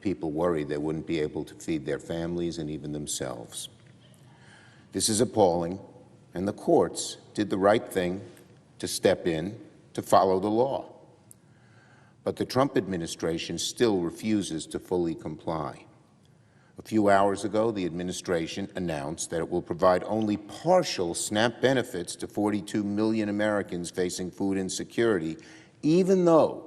people worried they wouldn't be able to feed their families and even themselves. This is appalling, and the courts did the right thing to step in to follow the law. But the Trump administration still refuses to fully comply. A few hours ago, the administration announced that it will provide only partial SNAP benefits to 42 million Americans facing food insecurity, even though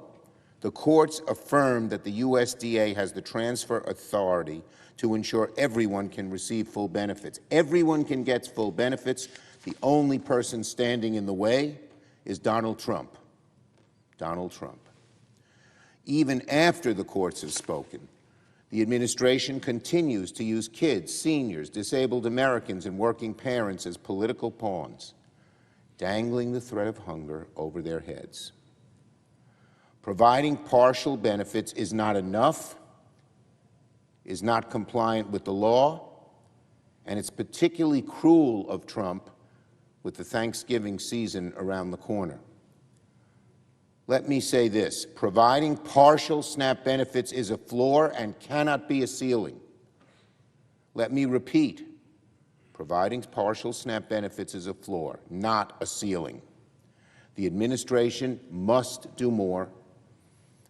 the courts affirmed that the USDA has the transfer authority to ensure everyone can receive full benefits. Everyone can get full benefits. The only person standing in the way is Donald Trump. Donald Trump. Even after the courts have spoken, the administration continues to use kids, seniors, disabled Americans, and working parents as political pawns, dangling the threat of hunger over their heads. Providing partial benefits is not enough, is not compliant with the law, and it's particularly cruel of Trump with the Thanksgiving season around the corner. Let me say this: providing partial SNAP benefits is a floor and cannot be a ceiling. Let me repeat: providing partial SNAP benefits is a floor, not a ceiling. The administration must do more,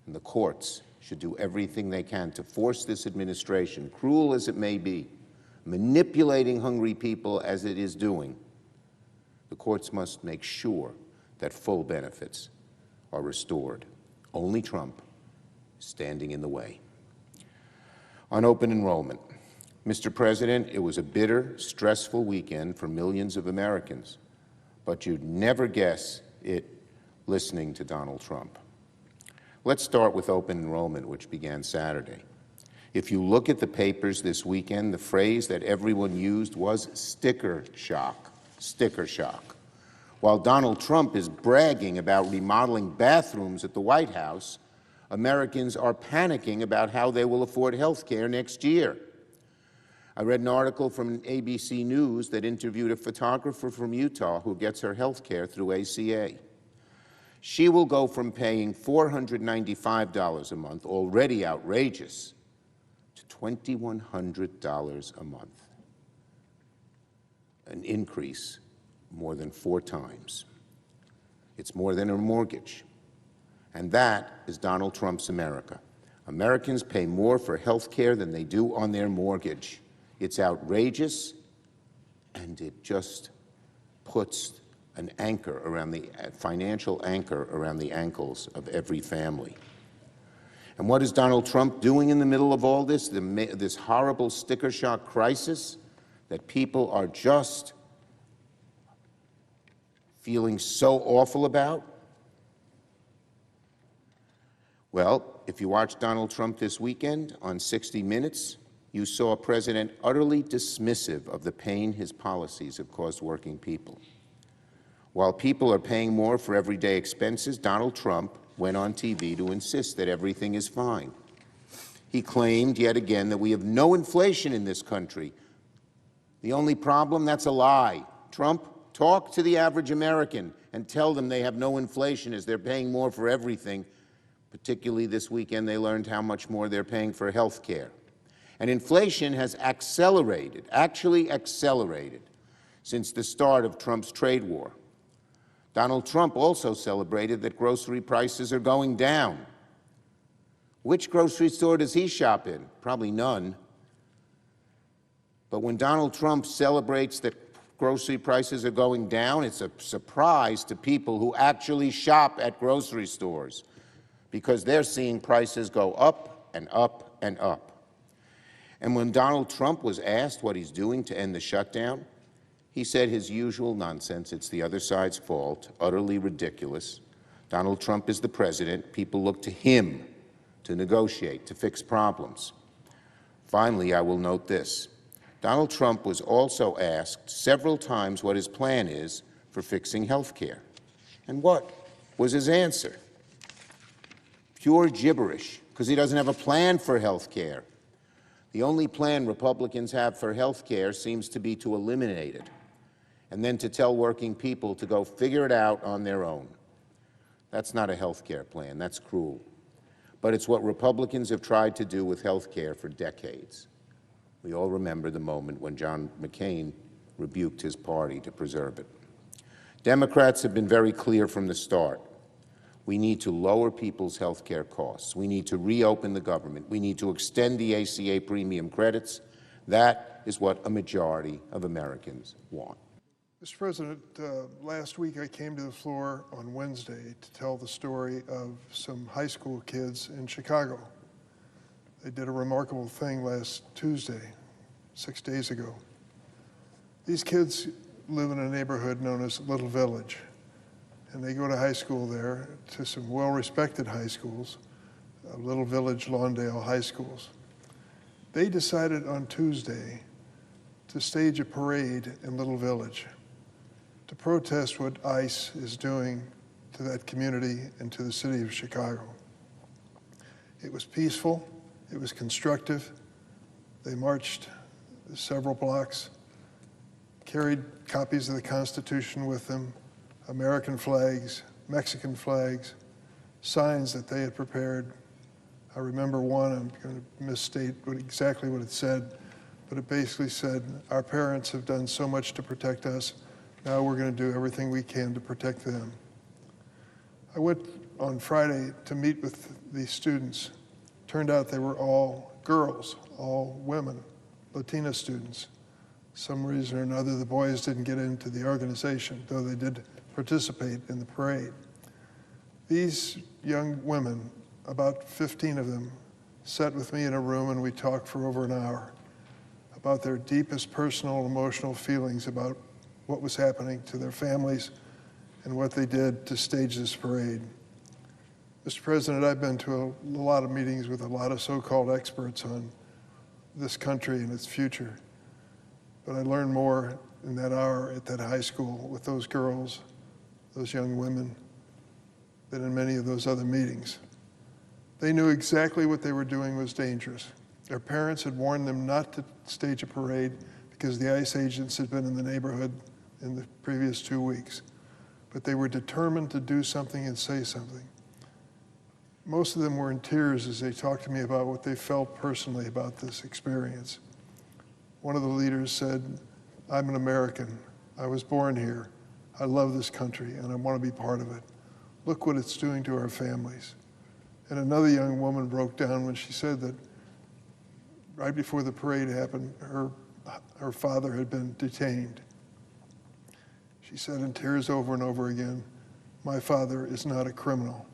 and the courts should do everything they can to force this administration, cruel as it may be, manipulating hungry people as it is doing. The courts must make sure that full benefits are restored. Only Trump is standing in the way. On open enrollment, Mr. President, it was a bitter, stressful weekend for millions of Americans, but you'd never guess it listening to Donald Trump. Let's start with open enrollment, which began Saturday. If you look at the papers this weekend, the phrase that everyone used was sticker shock. Sticker shock. While Donald Trump is bragging about remodeling bathrooms at the White House, Americans are panicking about how they will afford health care next year. I read an article from ABC News that interviewed a photographer from Utah who gets her health care through ACA. She will go from paying $495 a month, already outrageous, to $2,100 a month, an increase more than 4 times. It's more than a mortgage. And that is Donald Trump's America. Americans pay more for health care than they do on their mortgage. It's outrageous, and it just puts an anchor around the financial anchor around the ankles of every family. And what is Donald Trump doing in the middle of all this, this horrible sticker shock crisis that people are just feeling so awful about? Well, if you watched Donald Trump this weekend on 60 Minutes, you saw a president utterly dismissive of the pain his policies have caused working people. While people are paying more for everyday expenses, Donald Trump went on TV to insist that everything is fine. He claimed yet again that we have no inflation in this country. The only problem? That's a lie. Trump, talk to the average American and tell them they have no inflation as they're paying more for everything. Particularly this weekend, they learned how much more they're paying for health care. And inflation has accelerated, actually accelerated, since the start of Trump's trade war. Donald Trump also celebrated that grocery prices are going down. Which grocery store does he shop in? Probably none. But when Donald Trump celebrates that grocery prices are going down, it's a surprise to people who actually shop at grocery stores, because they're seeing prices go up and up and up. And when Donald Trump was asked what he's doing to end the shutdown, he said his usual nonsense: it's the other side's fault, utterly ridiculous. Donald Trump is the president. People look to him to negotiate, to fix problems. Finally, I will note this. Donald Trump was also asked several times what his plan is for fixing health care. And what was his answer? Pure gibberish, because he doesn't have a plan for health care. The only plan Republicans have for health care seems to be to eliminate it, and then to tell working people to go figure it out on their own. That's not a health care plan. That's cruel. but it's what Republicans have tried to do with health care for decades. We all remember the moment when John McCain rebuked his party to preserve it. Democrats have been very clear from the start. We need to lower people's health care costs. We need to reopen the government. We need to extend the ACA premium credits. That is what a majority of Americans want. Mr. President, last week I came to the floor on Wednesday to tell the story of some high school kids in Chicago. They did a remarkable thing last Tuesday, 6 days ago. These kids live in a neighborhood known as Little Village, and they go to high school there, to some well-respected high schools, Little Village, Lawndale high schools. They decided on Tuesday to stage a parade in Little Village to protest what ICE is doing to that community and to the city of Chicago. It was peaceful, it was constructive. They marched several blocks, carried copies of the Constitution with them, American flags, Mexican flags, signs that they had prepared. I remember one, I'm going to misstate exactly what it said, but it basically said, our parents have done so much to protect us, now we're going to do everything we can to protect them. I went on Friday to meet with these students. Turned out they were all girls, all women, Latina students. Some reason or another, the boys didn't get into the organization, though they did participate in the parade. These young women, about 15 of them, sat with me in a room and we talked for over an hour about their deepest personal and emotional feelings about what was happening to their families and what they did to stage this parade. Mr. President, I've been to a lot of meetings with a lot of so-called experts on this country and its future, but I learned more in that hour at that high school with those girls, those young women, than in many of those other meetings. They knew exactly what they were doing was dangerous. Their parents had warned them not to stage a parade because the ICE agents had been in the neighborhood in the previous 2 weeks. But they were determined to do something and say something. Most of them were in tears as they talked to me about what they felt personally about this experience. One of the leaders said, I'm an American. I was born here. I love this country and I want to be part of it. Look what it's doing to our families. And another young woman broke down when she said that right before the parade happened, her father had been detained. She said in tears over and over again, my father is not a criminal.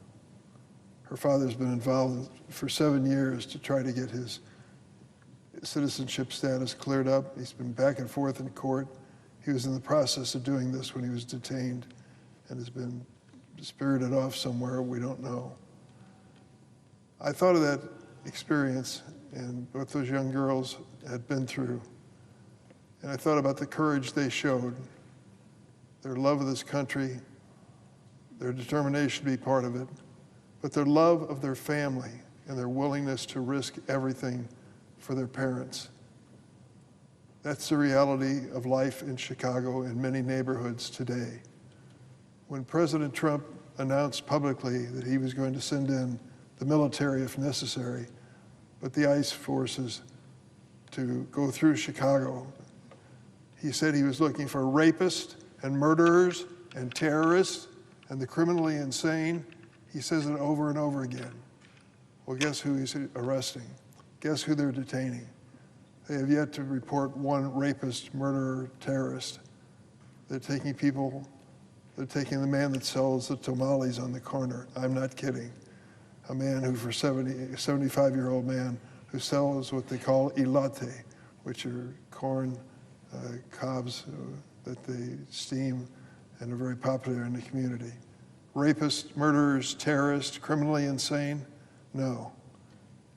Her father's been involved for 7 years to try to get his citizenship status cleared up. He's been back and forth in court. He was in the process of doing this when he was detained and has been spirited off somewhere we don't know. I thought of that experience and what those young girls had been through. And I thought about the courage they showed, their love of this country, their determination to be part of it, but their love of their family and their willingness to risk everything for their parents. That's the reality of life in Chicago and many neighborhoods today. When President Trump announced publicly that he was going to send in the military if necessary, but the ICE forces to go through Chicago, he said he was looking for rapists and murderers and terrorists and the criminally insane. He says it over and over again. Well, guess who he's arresting? Guess who they're detaining? They have yet to report one rapist, murderer, terrorist. They're taking people, they're taking the man that sells the tamales on the corner. I'm not kidding. A man who, for 75-year-old man, who sells what they call elote, which are corn cobs that they steam and are very popular in the community. Rapists, murderers, terrorists, criminally insane? No.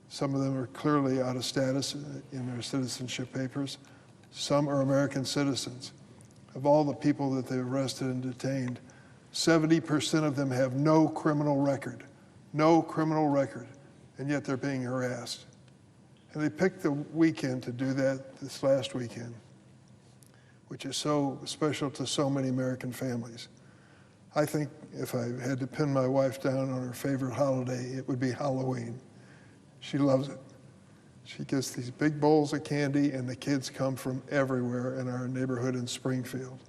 Some of them are clearly out of status in their citizenship papers. Some are American citizens. Of all the people that they've arrested and detained, 70% of them have no criminal record, and yet they're being harassed. And they picked the weekend to do that, this last weekend, which is so special to so many American families. I think if I had to pin my wife down on her favorite holiday, it would be Halloween. She loves it. She gets these big bowls of candy, and the kids come from everywhere in our neighborhood in Springfield.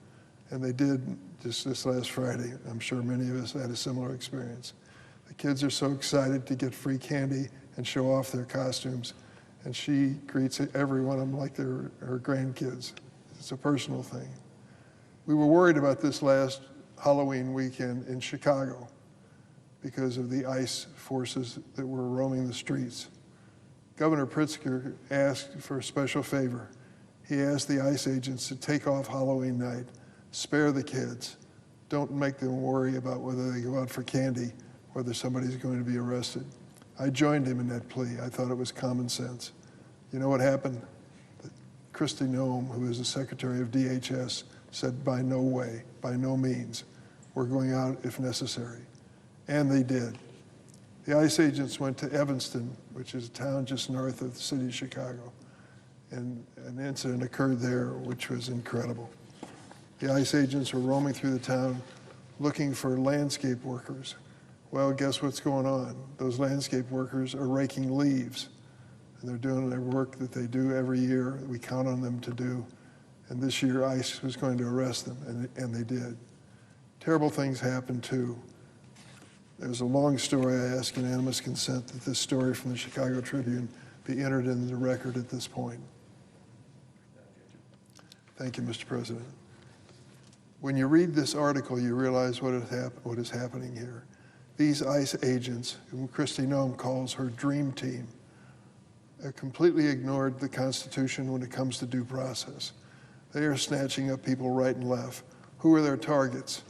And they did just this last Friday. I'm sure many of us had a similar experience. The kids are so excited to get free candy and show off their costumes, and she greets every one of them like they're her grandkids. It's a personal thing. We were worried about this last Halloween weekend in Chicago because of the ICE forces that were roaming the streets. Governor Pritzker asked for a special favor. He asked the ICE agents to take off Halloween night, spare the kids, don't make them worry about whether they go out for candy, whether somebody's going to be arrested. I joined him in that plea. I thought it was common sense. You know what happened? Kristi Noem, who is the Secretary of DHS, said, by no way, by no means, we're going out if necessary. And they did. The ICE agents went to Evanston, which is a town just north of the city of Chicago, and an incident occurred there which was incredible. The ICE agents were roaming through the town looking for landscape workers. Well, guess what's going on? Those landscape workers are raking leaves, and they're doing their work that they do every year. We count on them to do. And this year, ICE was going to arrest them, and they did. Terrible things happened, too. There's a long story. I ask unanimous consent that this story from the Chicago Tribune be entered in the record at this point. Thank you, Mr. President. When you read this article, you realize what is happening here. These ICE agents, whom Kristi Noem calls her dream team, have completely ignored the Constitution when it comes to due process. They are snatching up people right and left. Who are their targets?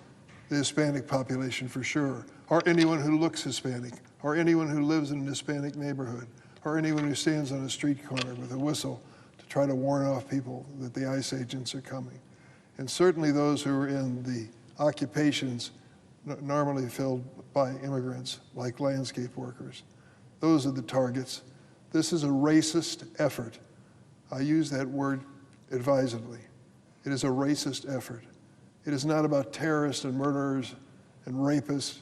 The Hispanic population, for sure, or anyone who looks Hispanic, or anyone who lives in a Hispanic neighborhood, or anyone who stands on a street corner with a whistle to try to warn off people that the ICE agents are coming. And certainly those who are in the occupations normally filled by immigrants, like landscape workers. Those are the targets. This is a racist effort. I use that word advisedly. It is a racist effort. It is not about terrorists and murderers and rapists.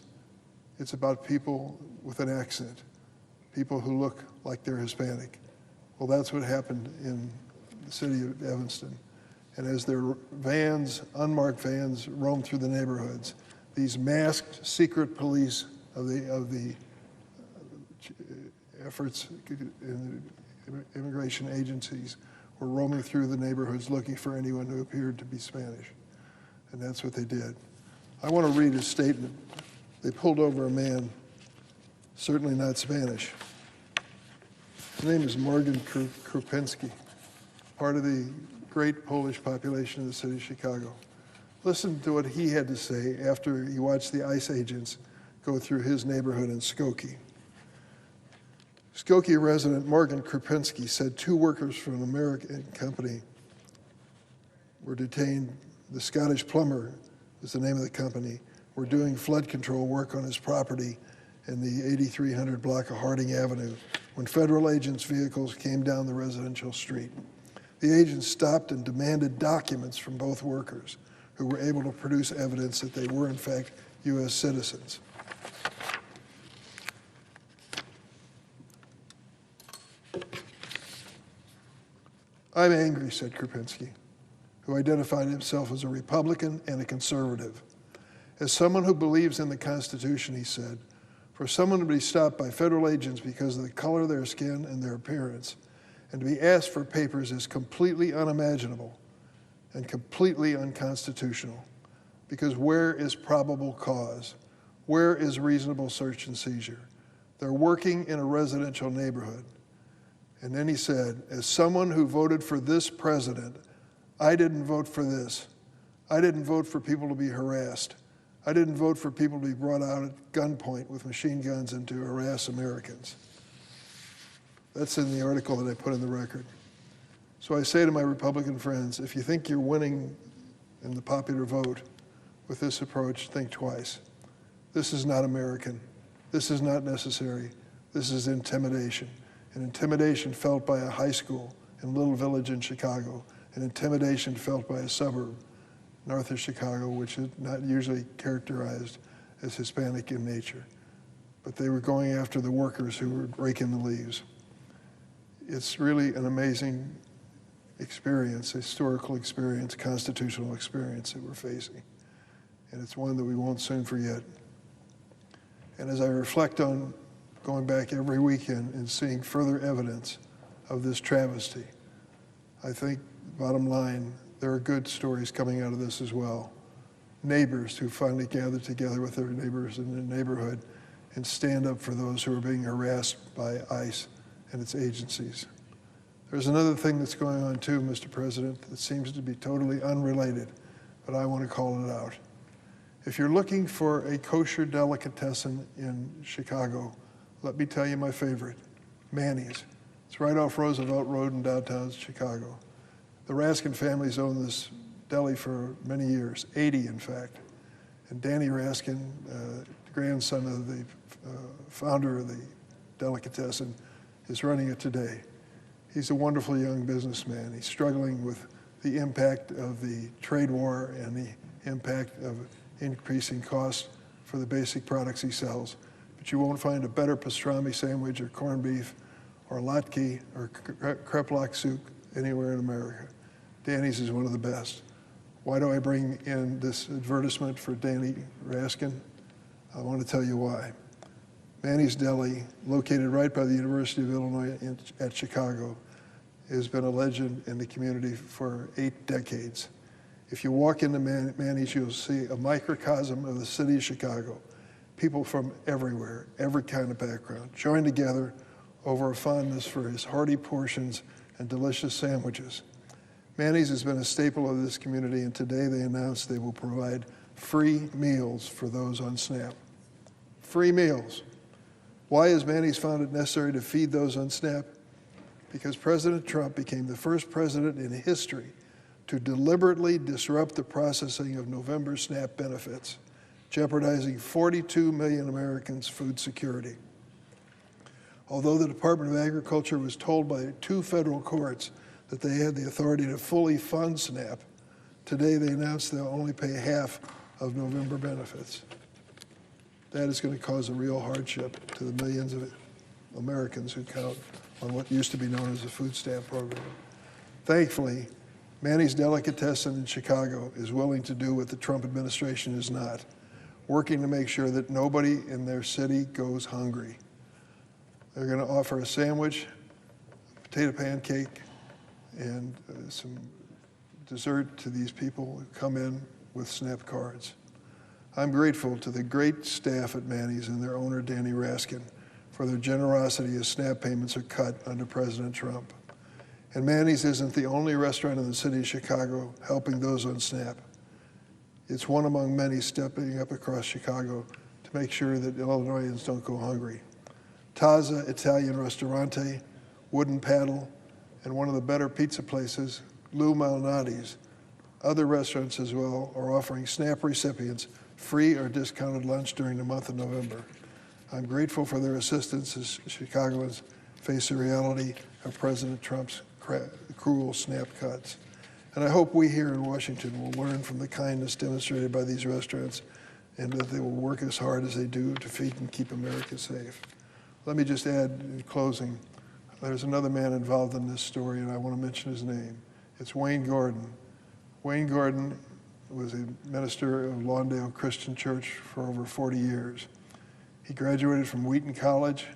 It's about people with an accent, people who look like they're Hispanic. Well, that's what happened in the city of Evanston. And as their vans, unmarked vans, roam through the neighborhoods, these masked secret police of the efforts in the immigration agencies were roaming through the neighborhoods looking for anyone who appeared to be Spanish. And that's what they did. I want to read his statement. They pulled over a man, certainly not Spanish. His name is Morgan Krupinski, part of the great Polish population of the city of Chicago. Listen to what he had to say after he watched the ICE agents go through his neighborhood in Skokie. Skokie resident Morgan Krupinski said 2 workers from an American company were detained. The Scottish Plumber is the name of the company. Were doing flood control work on his property in the 8300 block of Harding Avenue when federal agents' vehicles came down the residential street. The agents stopped and demanded documents from both workers, who were able to produce evidence that they were in fact U.S. citizens. I'm angry, said Krupinski, who identified himself as a Republican and a conservative. As someone who believes in the Constitution, he said, for someone to be stopped by federal agents because of the color of their skin and their appearance, and to be asked for papers is completely unimaginable and completely unconstitutional. Because where is probable cause? Where is reasonable search and seizure? They're working in a residential neighborhood. And then he said, as someone who voted for this president, I didn't vote for this. I didn't vote for people to be harassed. I didn't vote for people to be brought out at gunpoint with machine guns and to harass Americans. That's in the article that I put in the record. So I say to my Republican friends, if you think you're winning in the popular vote with this approach, think twice. This is not American. This is not necessary. This is intimidation. An intimidation felt by a high school in a little village in Chicago, an intimidation felt by a suburb. north of Chicago, which is not usually characterized as Hispanic in nature. But they were going after the workers who were raking the leaves. It's really an amazing experience, historical experience, constitutional experience that we're facing. And it's one that we won't soon forget. And as I reflect on going back every weekend and seeing further evidence of this travesty, I think, bottom line, there are good stories coming out of this as well. Neighbors who finally gathered together with their neighbors in their neighborhood and stand up for those who are being harassed by ICE and its agencies. There's another thing that's going on too, Mr. President, that seems to be totally unrelated, but I want to call it out. If you're looking for a kosher delicatessen in Chicago, let me tell you my favorite, Manny's. It's right off Roosevelt Road in downtown Chicago. The Raskin family's owned this deli for many years, 80 in fact. And Danny Raskin, grandson of the founder of the delicatessen, is running it today. He's a wonderful young businessman. He's struggling with the impact of the trade war and the impact of increasing costs for the basic products he sells. But you won't find a better pastrami sandwich or corned beef or latke or kreplach soup anywhere in America. Danny's is one of the best. Why do I bring in this advertisement for Danny Raskin? I want to tell you why. Manny's Deli, located right by the University of Illinois at Chicago, has been a legend in the community for 8 decades. If you walk into Manny's, you'll see a microcosm of the city of Chicago. People from everywhere, every kind of background, joined together over a fondness for his hearty portions and delicious sandwiches. Manny's has been a staple of this community, and today they announced they will provide free meals for those on SNAP. Free meals. Why has Manny's found it necessary to feed those on SNAP? Because President Trump became the first president in history to deliberately disrupt the processing of November SNAP benefits, jeopardizing 42 million Americans' food security. Although the Department of Agriculture was told by 2 federal courts that they had the authority to fully fund SNAP, today they announced they'll only pay half of November benefits. That is going to cause a real hardship to the millions of Americans who count on what used to be known as the food stamp program. Thankfully, Manny's Delicatessen in Chicago is willing to do what the Trump administration is not, working to make sure that nobody in their city goes hungry. They're going to offer a sandwich, a potato pancake, and some dessert to these people who come in with SNAP cards. I'm grateful to the great staff at Manny's and their owner, Danny Raskin, for their generosity as SNAP payments are cut under President Trump. And Manny's isn't the only restaurant in the city of Chicago helping those on SNAP. It's one among many stepping up across Chicago to make sure that Illinoisans don't go hungry. Taza Italian Ristorante, Wooden Paddle, and one of the better pizza places, Lou Malnati's, other restaurants as well, are offering SNAP recipients free or discounted lunch during the month of November. I'm grateful for their assistance as Chicagoans face the reality of President Trump's cruel SNAP cuts. And I hope we here in Washington will learn from the kindness demonstrated by these restaurants and that they will work as hard as they do to feed and keep America safe. Let me just add in closing, there's another man involved in this story, and I want to mention his name. It's Wayne Gordon. Wayne Gordon was a minister of Lawndale Christian Church for over 40 years. He graduated from Wheaton College,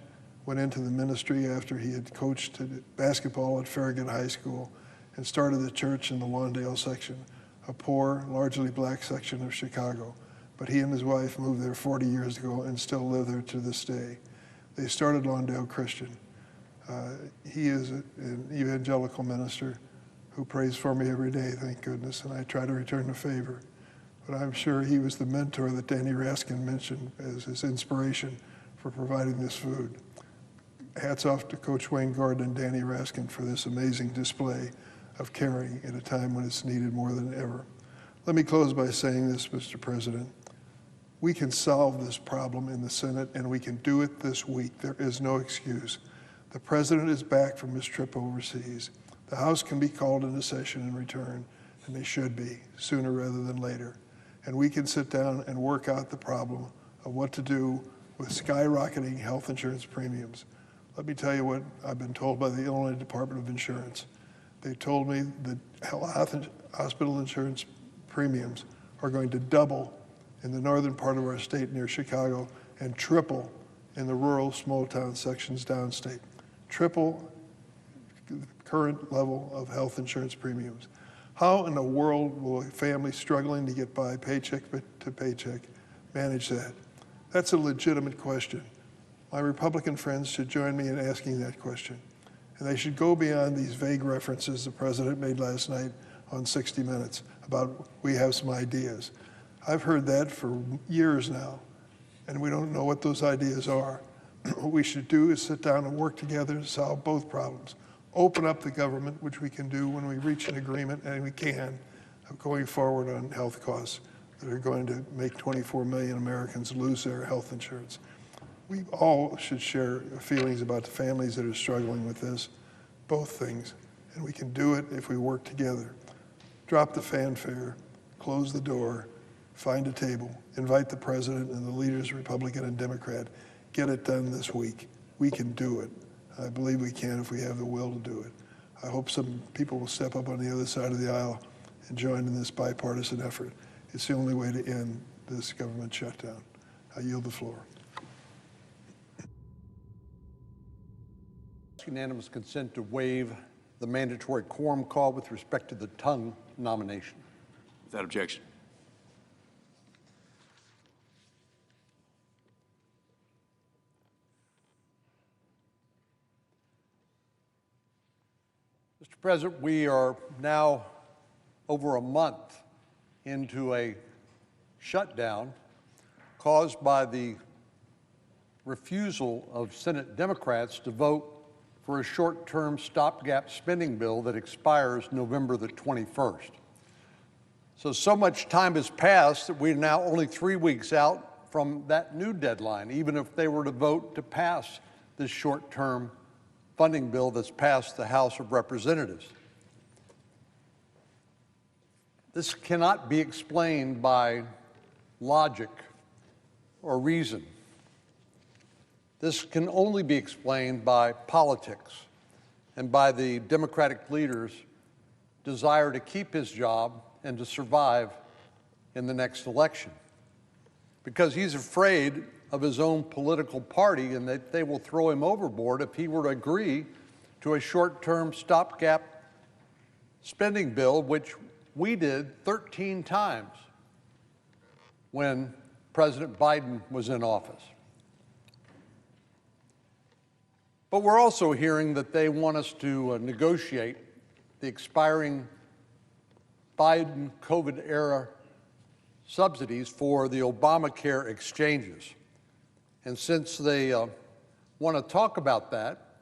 went into the ministry after he had coached basketball at Farragut High School, and started the church in the Lawndale section, a poor, largely black section of Chicago. But he and his wife moved there 40 years ago and still live there to this day. They started Lawndale Christian. He is an evangelical minister who prays for me every day, thank goodness, and I try to return the favor. But I'm sure he was the mentor that Danny Raskin mentioned as his inspiration for providing this food. Hats off to Coach Wayne Gordon and Danny Raskin for this amazing display of caring at a time when it's needed more than ever. Let me close by saying this, Mr. President. We can solve this problem in the Senate, and we can do it this week. There is no excuse. The President is back from his trip overseas. The House can be called into session in return, and they should be, sooner rather than later. And we can sit down and work out the problem of what to do with skyrocketing health insurance premiums. Let me tell you what I've been told by the Illinois Department of Insurance. They told me that hospital insurance premiums are going to double in the northern part of our state near Chicago and triple in the rural small town sections downstate. Triple the current level of health insurance premiums. How in the world will a family struggling to get by paycheck to paycheck manage that? That's a legitimate question. My Republican friends should join me in asking that question. And they should go beyond these vague references the president made last night on 60 Minutes about we have some ideas. I've heard that for years now, and we don't know what those ideas are. What we should do is sit down and work together to solve both problems. Open up the government, which we can do when we reach an agreement, and we can, going forward on health costs that are going to make 24 million Americans lose their health insurance. We all should share feelings about the families that are struggling with this, both things, and we can do it if we work together. Drop the fanfare, close the door, find a table, invite the president and the leaders, Republican and Democrat, get it done this week. We can do it. I believe we can if we have the will to do it. I hope some people will step up on the other side of the aisle and join in this bipartisan effort. It's the only way to end this government shutdown. I yield the floor. Unanimous consent to waive the mandatory quorum call with respect to the Tongue nomination. Without objection. Mr. President, we are now over a month into a shutdown caused by the refusal of Senate Democrats to vote for a short-term stopgap spending bill that expires November the 21st. So much time has passed that we're now only 3 weeks out from that new deadline, even if they were to vote to pass this short-term funding bill that's passed the House of Representatives. This cannot be explained by logic or reason. This can only be explained by politics and by the Democratic leader's desire to keep his job and to survive in the next election. Because he's afraid of his own political party and that they will throw him overboard if he were to agree to a short-term stopgap spending bill, which we did 13 times when President Biden was in office. But we're also hearing that they want us to negotiate the expiring Biden COVID-era subsidies for the Obamacare exchanges. And since they want to talk about that,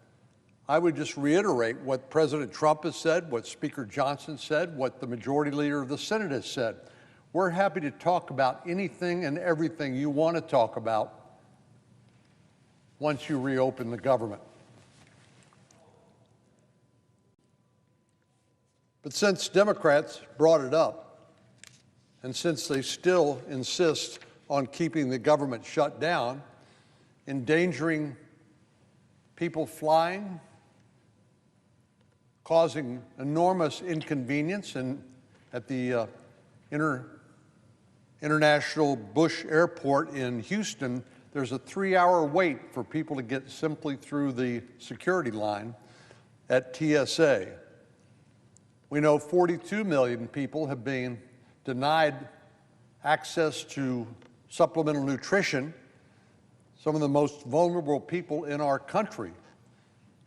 I would just reiterate what President Trump has said, what Speaker Johnson said, what the Majority Leader of the Senate has said. We're happy to talk about anything and everything you want to talk about once you reopen the government. But since Democrats brought it up, and since they still insist on keeping the government shut down, endangering people flying, causing enormous inconvenience at the International Bush Airport in Houston, there's a 3-hour wait for people to get simply through the security line at TSA. We know 42 million people have been denied access to supplemental nutrition, some of the most vulnerable people in our country.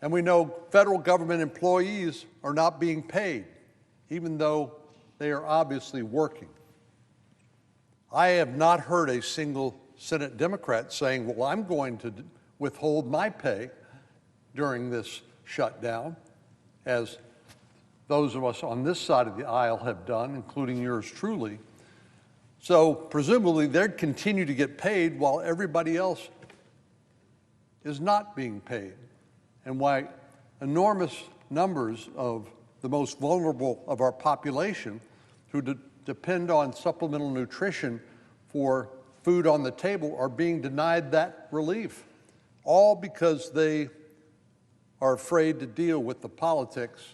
And we know federal government employees are not being paid, even though they are obviously working. I have not heard a single Senate Democrat saying, well, I'm going to withhold my pay during this shutdown, as those of us on this side of the aisle have done, including yours truly. So presumably they'd continue to get paid while everybody else is not being paid, and why enormous numbers of the most vulnerable of our population who depend on supplemental nutrition for food on the table are being denied that relief, all because they are afraid to deal with the politics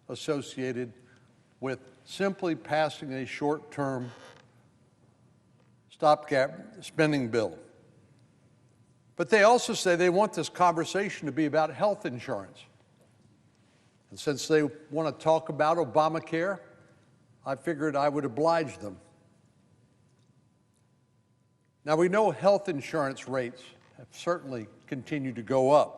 associated with simply passing a short-term stopgap spending bill. But they also say they want this conversation to be about health insurance. And since they want to talk about Obamacare, I figured I would oblige them. Now, we know health insurance rates have certainly continued to go up.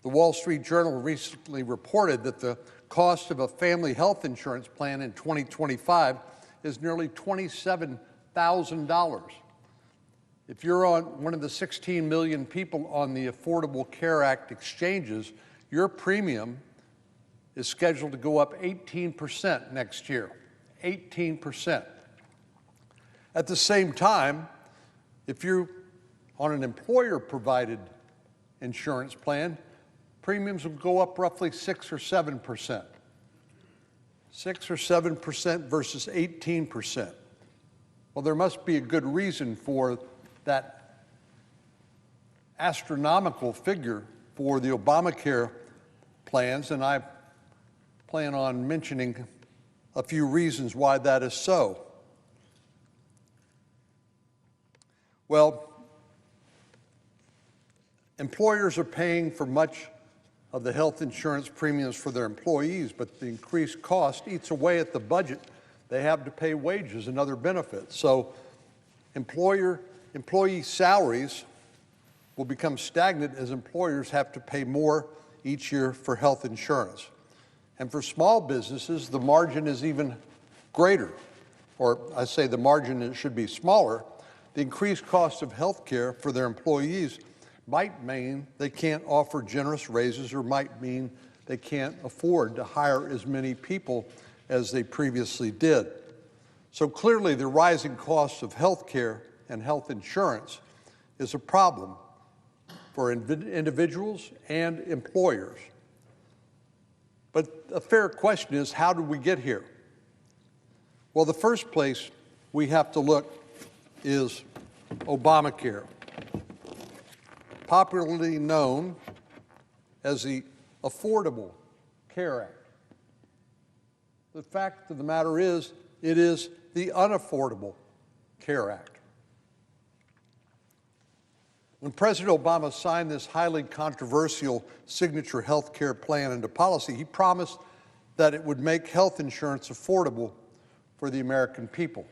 The Wall Street Journal recently reported that the cost of a family health insurance plan in 2025 is nearly $27,000. If you're on one of the 16 million people on the Affordable Care Act exchanges, your premium is scheduled to go up 18% next year. 18%. At the same time, if you're on an employer-provided insurance plan, premiums will go up roughly 6 or 7%. 6 or 7% versus 18%. Well, there must be a good reason for that astronomical figure for the Obamacare plans, and I plan on mentioning a few reasons why that is so. Well, employers are paying for much of the health insurance premiums for their employees, but the increased cost eats away at the budget they have to pay wages and other benefits. So employee salaries will become stagnant as employers have to pay more each year for health insurance. And for small businesses, the margin is even greater, or I say the margin should be smaller. The increased cost of health care for their employees might mean they can't offer generous raises, or might mean they can't afford to hire as many people as they previously did. So clearly, the rising costs of health care and health insurance is a problem for individuals and employers. But a fair question is, how did we get here? Well, the first place we have to look is Obamacare, popularly known as the Affordable Care Act. The fact of the matter is, it is the Unaffordable Care Act. When President Obama signed this highly controversial signature health care plan into policy, he promised that it would make health insurance affordable for the American people.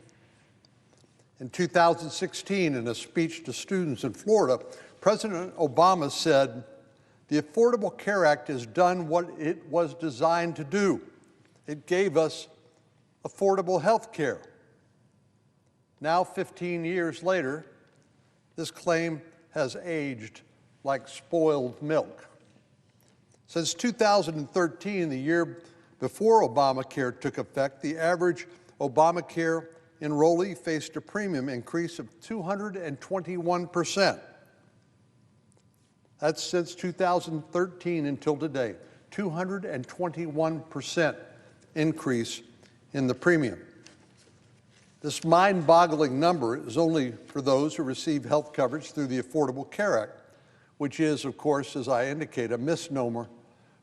In 2016, in a speech to students in Florida, President Obama said, "The Affordable Care Act has done what it was designed to do. It gave us affordable health care." Now, 15 years later, this claim has aged like spoiled milk. Since 2013, the year before Obamacare took effect, the average Obamacare enrollee faced a premium increase of 221%. That's since 2013 until today, 221% increase in the premium. This mind-boggling number is only for those who receive health coverage through the Affordable Care Act, which is, of course, as I indicate, a misnomer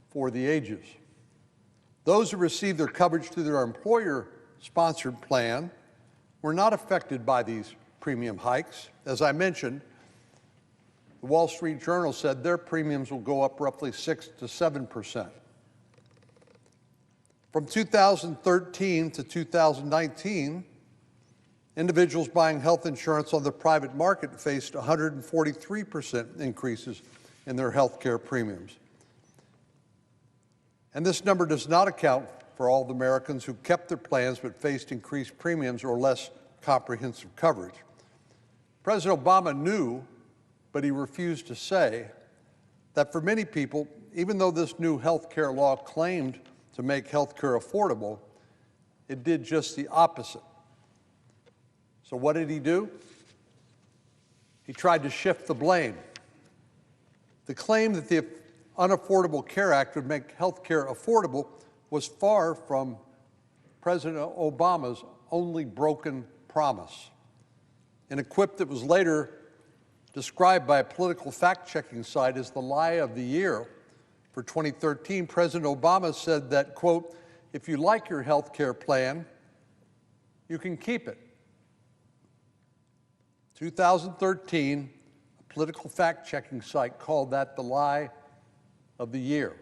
for the ages. Those who receive their coverage through their employer-sponsored plan were not affected by these premium hikes. As I mentioned, the Wall Street Journal said their premiums will go up roughly 6 to 7%. From 2013 to 2019, individuals buying health insurance on the private market faced 143% increases in their health care premiums. And this number does not account for all the Americans who kept their plans but faced increased premiums or less comprehensive coverage. President Obama knew, but he refused to say, that for many people, even though this new health care law claimed to make health care affordable, it did just the opposite. So what did he do? He tried to shift the blame. The claim that the Unaffordable Care Act would make health care affordable was far from President Obama's only broken promise. In a quip that was later described by a political fact-checking site as the lie of the year for 2013, President Obama said that, quote, "If you like your health care plan, you can keep it." 2013, a political fact-checking site called that the lie of the year.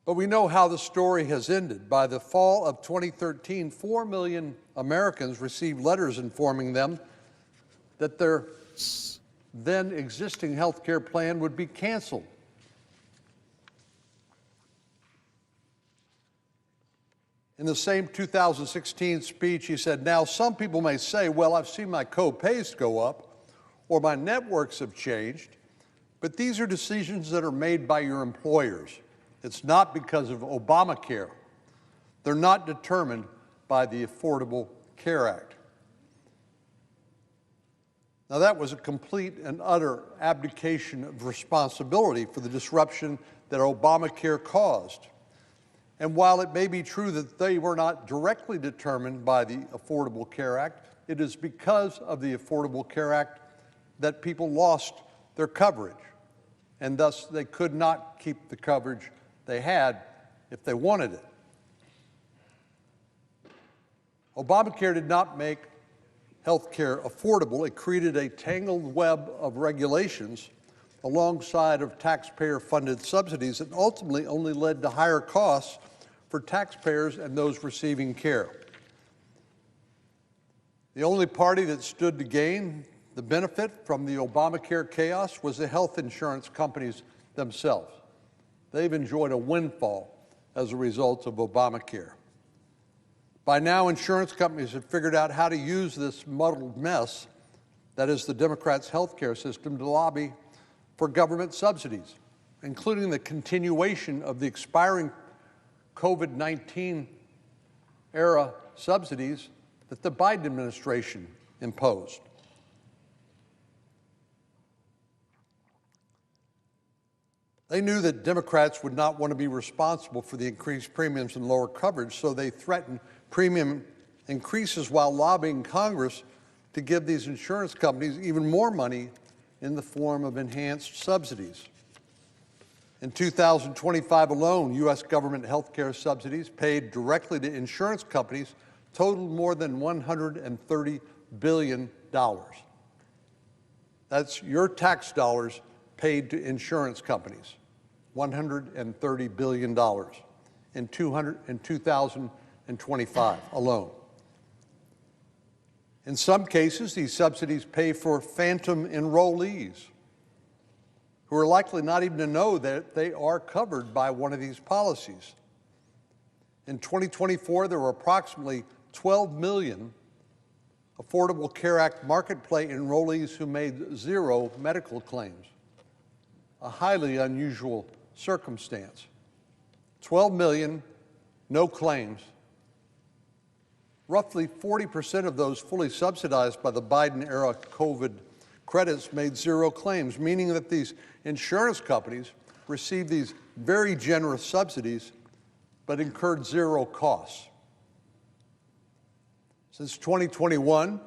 But we know how the story has ended. By the fall of 2013, 4 million Americans received letters informing them that their then existing health care plan would be canceled. In the same 2016 speech, he said, "Now, some people may say, well, I've seen my co-pays go up or my networks have changed, but these are decisions that are made by your employers. It's not because of Obamacare. They're not determined by the Affordable Care Act." Now, that was a complete and utter abdication of responsibility for the disruption that Obamacare caused. And while it may be true that they were not directly determined by the Affordable Care Act, it is because of the Affordable Care Act that people lost their coverage, and thus they could not keep the coverage they had if they wanted it. Obamacare did not make health care affordable. It created a tangled web of regulations alongside of taxpayer-funded subsidies that ultimately only led to higher costs for taxpayers and those receiving care. The only party that stood to gain the benefit from the Obamacare chaos was the health insurance companies themselves. They've enjoyed a windfall as a result of Obamacare. By now, insurance companies have figured out how to use this muddled mess, that is the Democrats' health care system, to lobby for government subsidies, including the continuation of the expiring COVID-19 era subsidies that the Biden administration imposed. They knew that Democrats would not want to be responsible for the increased premiums and lower coverage, so they threatened premium increases while lobbying Congress to give these insurance companies even more money in the form of enhanced subsidies. In 2025 alone, U.S. government health care subsidies paid directly to insurance companies totaled more than $130 billion. That's your tax dollars paid to insurance companies, $130 billion in 2025 alone. In some cases, these subsidies pay for phantom enrollees who are likely not even to know that they are covered by one of these policies. In 2024, there were approximately 12 million Affordable Care Act marketplace enrollees who made zero medical claims, a highly unusual circumstance. 12 million, no claims. Roughly 40% of those fully subsidized by the Biden-era COVID credits made zero claims, meaning that these insurance companies received these very generous subsidies but incurred zero costs. Since 2021,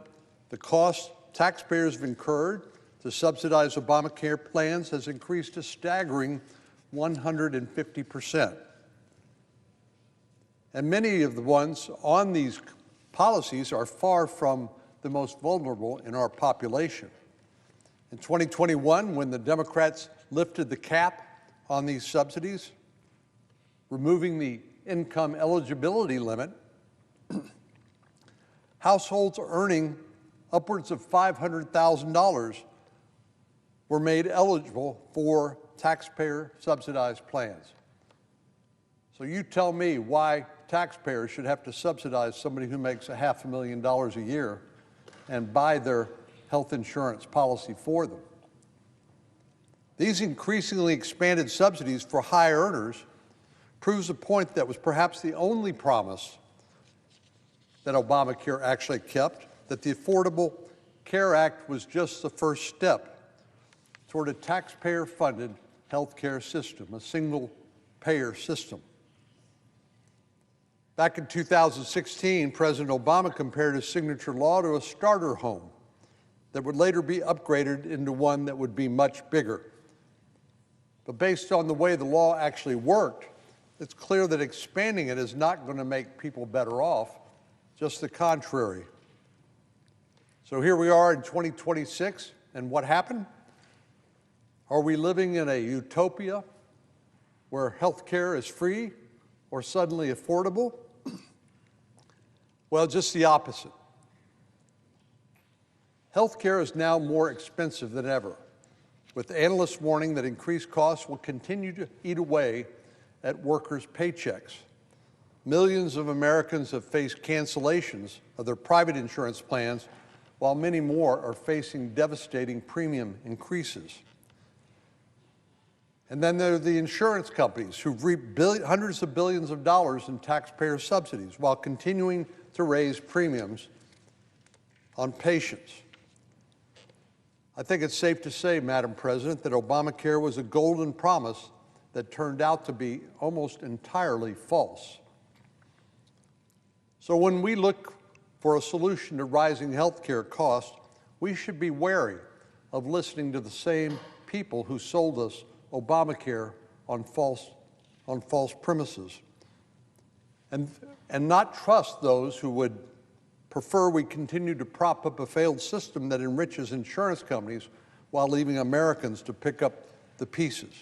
the cost taxpayers have incurred to subsidize Obamacare plans has increased a staggering 150%. And many of the ones on these policies are far from the most vulnerable in our population. In 2021, when the Democrats lifted the cap on these subsidies, removing the income eligibility limit, households earning upwards of $500,000 were made eligible for taxpayer-subsidized plans. So you tell me why taxpayers should have to subsidize somebody who makes $500,000 a year and buy their health insurance policy for them. These increasingly expanded subsidies for high earners proves a point that was perhaps the only promise that Obamacare actually kept, that the Affordable Care Act was just the first step toward a taxpayer-funded health care system, a single-payer system. Back in 2016, President Obama compared his signature law to a starter home that would later be upgraded into one that would be much bigger. But based on the way the law actually worked, it's clear that expanding it is not going to make people better off, just the contrary. So here we are in 2026, and what happened? Are we living in a utopia where health care is free or suddenly affordable? Well, just the opposite. Health care is now more expensive than ever, with analysts warning that increased costs will continue to eat away at workers' paychecks. Millions of Americans have faced cancellations of their private insurance plans, while many more are facing devastating premium increases. And then there are the insurance companies who've reaped hundreds of billions of dollars in taxpayer subsidies while continuing to raise premiums on patients. I think it's safe to say, Madam President, that Obamacare was a golden promise that turned out to be almost entirely false. So when we look for a solution to rising health care costs, we should be wary of listening to the same people who sold us Obamacare on false premises, and not trust those who would prefer we continue to prop up a failed system that enriches insurance companies while leaving Americans to pick up the pieces.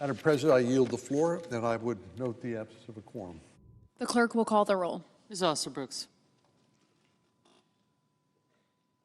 Madam President, I yield the floor, and I would note the absence of a quorum. The clerk will call the roll. Ms. Osterbrooks.